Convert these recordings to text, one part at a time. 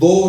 2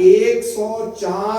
104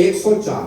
104।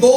2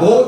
2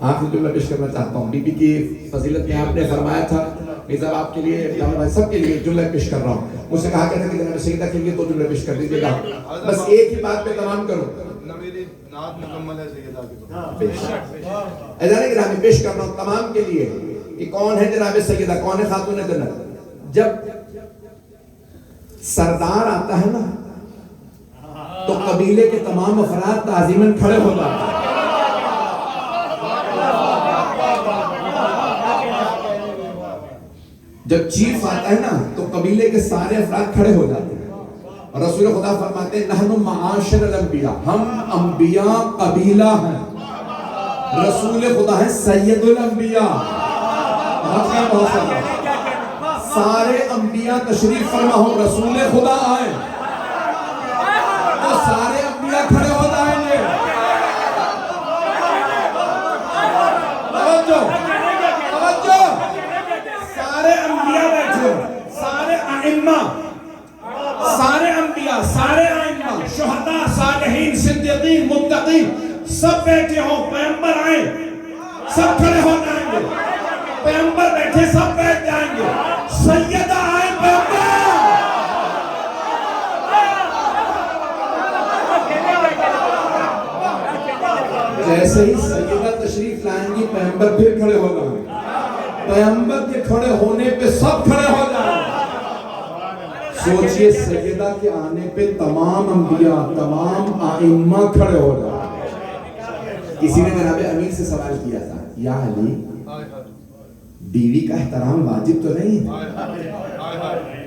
آخری جملہ پیش کرنا چاہتا ہوں. بی بی کی فضیلت میں آپ نے فرمایا تھا میزا آپ کے لیے سب کے لیے جملہ پیش کر رہا ہوں. مجھ سے کہا کرتے کہ جناب سیدہ کے لیے 2 جملے پیش کر دیجیے گا. بس ایک ہی بات پہ تمام کروں. میری نعت مکمل ہے سیدہ کی اذان گرامی پیش کر رہا ہوں تمام کے لیے کہ کون ہے جناب سیدہ, کون ہے خاتون جنت. جب سردار آتا ہے نا تو قبیلے کے تمام افراد تعظیماً کھڑے ہو جاتے ہیں. جب چیف آتا ہے نا تو قبیلے کے سارے افراد کھڑے ہو جاتے ہیں. رسول خدا فرماتے ہیں نحن معاشر الانبیاء, ہم انبیاء قبیلہ ہیں. رسول خدا ہے سید الانبیاء. سارے انبیاء تشریف فرما ہو, رسول خدا آئے تو سارے انبیاء کھڑے ہو جائیں گے. توجہ, سارے انبیاء بیٹھے, سارے ائمہ, سارے انبیاء, سارے ائمہ, شہداء, صالحین, صدیقین, متقین سب بیٹھے ہوں. پیغمبر آئے سب کھڑے ہو جائیں گے. پیغمبر بیٹھے سب بیٹھ جائیں گے. سیدہ آئے پیغمبر جیسے ہی سیدہ تشریف لائیں گی پیغمبر پھر کھڑے ہو جائیں گے. پیغمبر کے کھڑے ہونے پہ سب کھڑے ہو جائیں گے. سوچئے سیدہ کے آنے پہ تمام انبیاء, تمام ائمہ کھڑے ہو جائیں گے. کسی نے جناب امیر سے سوال کیا تھا, یا علی بیوی کا احترام واجب تو نہیں,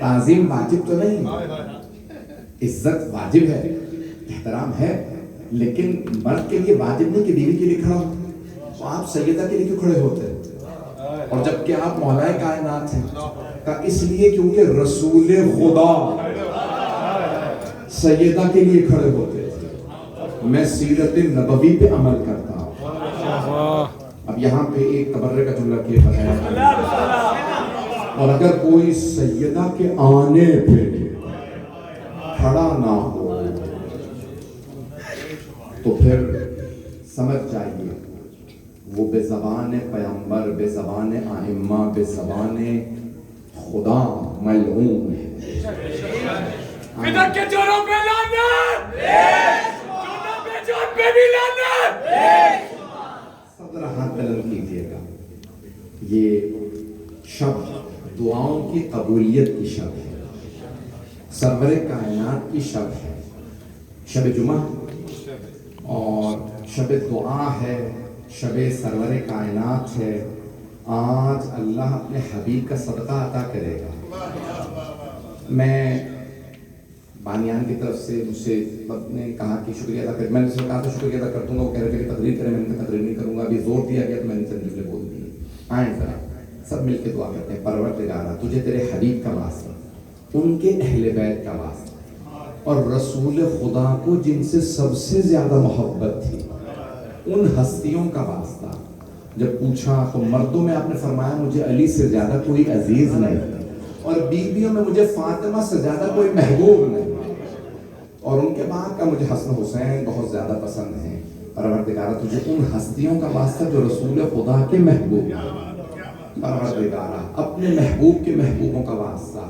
تعظیم واجب تو نہیں, عزت واجب ہے, احترام ہے, لیکن مرد کے لیے واجب نہیں کہ بیوی کے لیے کھڑا ہو. تو آپ سیدہ کے لیے کیوں کھڑے ہوتے ہیں؟ اور جبکہ آپ مولا کائنات ہیں. اس لیے کیونکہ رسول خدا سیدہ کے لیے کھڑے ہوتے تھے. میں سیرت نبوی پہ عمل کرتا ہوں. اب یہاں پہ ایک تبرک کا جملہ کیا بتایا, اور اگر کوئی سیدہ کے آنے پہ کھڑا نہ ہو تو پھر سمجھ جائیے وہ بے زبان پیغمبر, بے زبان ائمہ, بے زبان خدا ملعون ہے. بدعت کے چوروں پہ لعنت, چونوں پہ چور پہ بھی لعنت. صدر ہاتھ بلند کیجیے گا. یہ شب دعاؤں کی قبولیت کی شب ہے, سرور کائنات کی شب ہے, شب جمعہ اور شب دعا ہے, شب سرور کائنات ہے. آج اللہ اپنے حبیب کا صدقہ عطا کرے گا. میں بانیان کی طرف سے مجھ سے نے کہا کہ شکریہ ادا کر, میں نے کہا تھا شکریہ ادا کر دوں گا, وہ کہہ رہے تھے کہ تقریر کریں, میں نے تقریر نہیں کروں گا. ابھی زور دیا گیا تو میں نے چند جملے بول دیے. آئیں ذرا سب مل کے دعا کرتے ہیں. پروردگارا تجھے تیرے حبیب کا واسطہ, ان کے اہل بیت کا واسطہ, اور رسول خدا کو جن سے سب سے زیادہ محبت تھی ان ہستیوں کا واسطہ. جب پوچھا تو مردوں میں آپ نے فرمایا مجھے علی سے زیادہ کوئی عزیز نہیں, اور بیویوں میں مجھے فاطمہ سے زیادہ کوئی محبوب نہیں, اور ان کے بعد کا مجھے حسن حسین بہت زیادہ پسند ہیں. پروردگارہ تجھے ان ہستیوں کا واسطہ جو رسول خدا کے محبوب, پروردگارہ اپنے محبوب کے محبوبوں کا واسطہ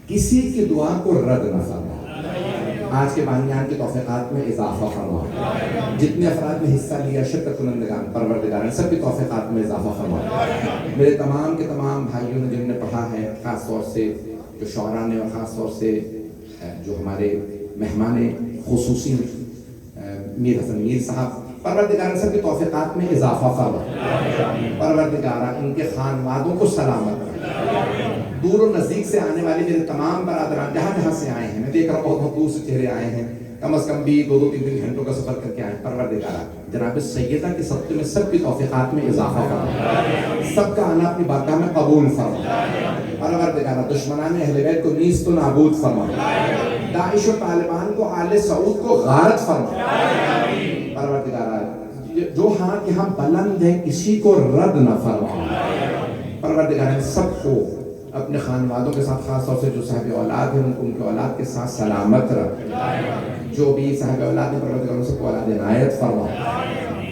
کسی کی دعا کو رد نہ فرما. آج کے بانیان کے توفیقات میں اضافہ فرما. جتنے افراد نے حصہ لیا شرکت کنندگان پروردگار سب کی توفیقات میں اضافہ فرما. میرے تمام کے تمام بھائیوں نے جن نے پڑھا ہے, خاص طور سے جو شعراء نے, اور خاص طور سے جو ہمارے مہمان خصوصی میر حسن میر صاحب, پروردگار سب کی توفیقات میں اضافہ فرما. پروردگار ان کے خانوادوں کو سلامت رکھ. دور و نزدیک سے آنے والے میرے تمام برادران جہاں جہاں سے آئے ہیں, میں دیکھ رہا ہوں بہت دور سے چہرے آئے ہیں, کم از کم بھی 2-3 گھنٹوں کا سفر کر کے آئے. پروردگار جناب سیدہ کے صدقے میں سب کی توفیقات میں اضافہ فرما. سب کا آنا اپنی بارگاہ میں قبول فرما. پروردگار دشمنان اہل بیت کو نیست و نابود فرما. داعش و طالبان کو آل سعود کو غارت فرما. پروردگار جو ہاتھ یہاں بلند ہے کسی کو رد نہ فرما. پروردگار سب کو اپنے خانوادوں کے ساتھ, خاص طور سے جو صاحب اولاد ہیں ان کے اولاد کے ساتھ سلامت رکھ. جو بھی صاحب اولاد ہیں پروردگار سب کو اولاد عنایت فرما.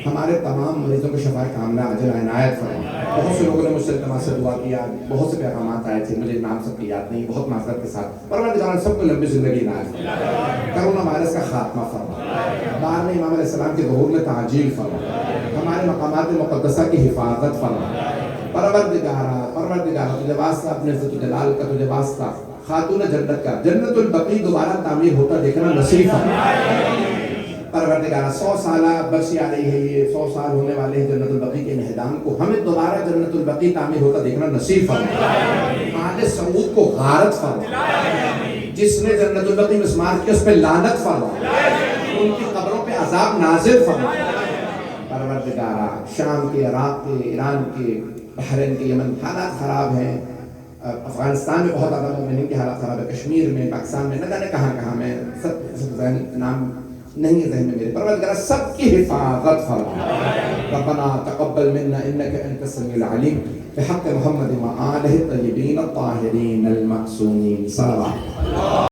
ہمارے تمام مریضوں کو شفا کاملہ عاجل عنایت فرما. بہت سے لوگوں نے مجھ سے التماس سے دعا کیا, بہت سے پیغامات آئے تھے, مجھے نام سب کی یاد نہیں, بہت معذرت کے ساتھ. پروردگار سب کو لمبی زندگی عنایت فرما, کرونا وائرس کا خاتمہ فرما, بعد میں امام علیہ السلام کے ظہور میں تعجیل فرما, ہمارے مقامات مقدسہ کی حفاظت فرما. پروردگارہ تجھے واسطہ, اپنے عزت و جلال کا تجھے واسطہ, خاتون جنت کا جنت البقیع دوبارہ تعمیر ہوتا دیکھنا نصیب فرما. پروردگارہ 100 سالہ برسی آ رہی ہے, یہ 100 سال ہونے والے ہیں جنت البقیع کے انہدام کو, ہمیں دوبارہ جنت البقیع تعمیر ہوتا دیکھنا نصیب فرما. آل سعود کو غارت فرما, جس نے جنت البقیع مسمار کی اس پہ لعنت فرما, ان کی قبروں پہ عذاب نازل فرما. پروردگارہ شام کے, عراق کے, ایران کے, بحرین کے, یمن حالات خراب ہیں, افغانستان میں بہت زیادہ مومنین کی حالات خراب ہے, کشمیر میں, پاکستان میں, نہ جانے کہاں میں, سب نام نہیں ہے ذہن میں میرے. پروردگار سب کی حفاظت فرما. ربنا تقبل منا انك انت السميع العليم بحق محمد وآله الطيبين الطاهرين المعصومين. صلوات.